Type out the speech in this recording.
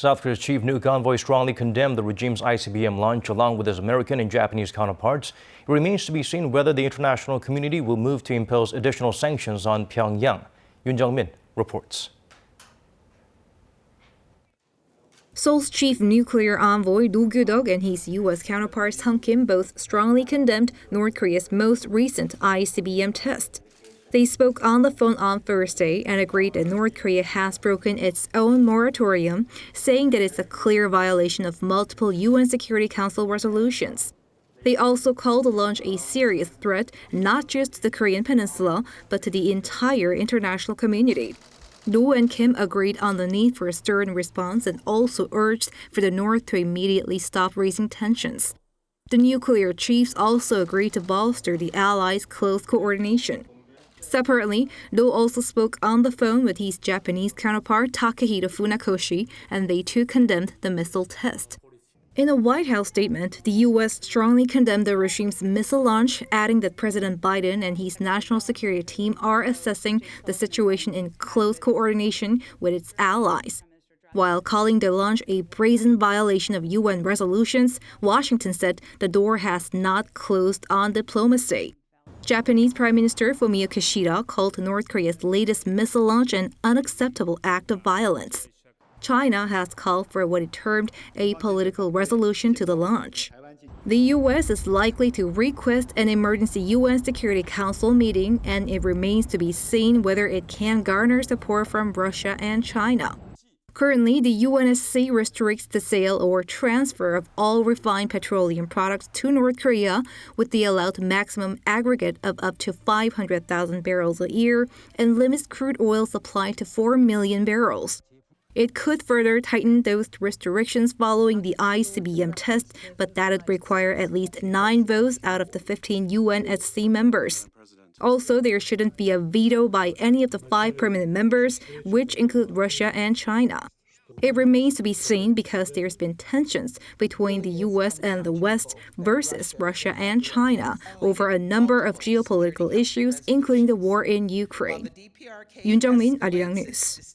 South Korea's chief nuke envoy strongly condemned the regime's ICBM launch along with his American and Japanese counterparts. It remains to be seen whether the international community will move to impose additional sanctions on Pyongyang. Yoon Jung-min reports. Seoul's chief nuclear envoy Noh Kyu-duk and his U.S. counterpart Noh and Kim both strongly condemned North Korea's most recent ICBM test. They spoke on the phone on Thursday and agreed that North Korea has broken its own moratorium, saying that it's a clear violation of multiple UN Security Council resolutions. They also called the launch a serious threat not just to the Korean Peninsula, but to the entire international community. Noh and Kim agreed on the need for a stern response and also urged for the North to immediately stop raising tensions. The nuclear chiefs also agreed to bolster the allies' close coordination. Separately, Noh also spoke on the phone with his Japanese counterpart Takehito Funakoshi, and they too condemned the missile test. In a White House statement, the U.S. strongly condemned the regime's missile launch, adding that President Biden and his national security team are assessing the situation in close coordination with its allies. While calling the launch a brazen violation of UN resolutions, Washington said the door has not closed on diplomacy. Japanese Prime Minister Fumio Kishida called North Korea's latest missile launch an unacceptable act of violence. China has called for what it termed a political resolution to the launch. The U.S. is likely to request an emergency UN Security Council meeting, and it remains to be seen whether it can garner support from Russia and China. Currently, the UNSC restricts the sale or transfer of all refined petroleum products to North Korea with the allowed maximum aggregate of up to 500,000 barrels a year and limits crude oil supply to 4 million barrels. It could further tighten those restrictions following the ICBM test, but that'd require at least 9 votes out of the 15 UNSC members. Also, there shouldn't be a veto by any of the 5 permanent members, which include Russia and China. It remains to be seen because there's been tensions between the U.S. and the West versus Russia and China over a number of geopolitical issues, including the war in Ukraine. Yoon Jung-min, Arirang News.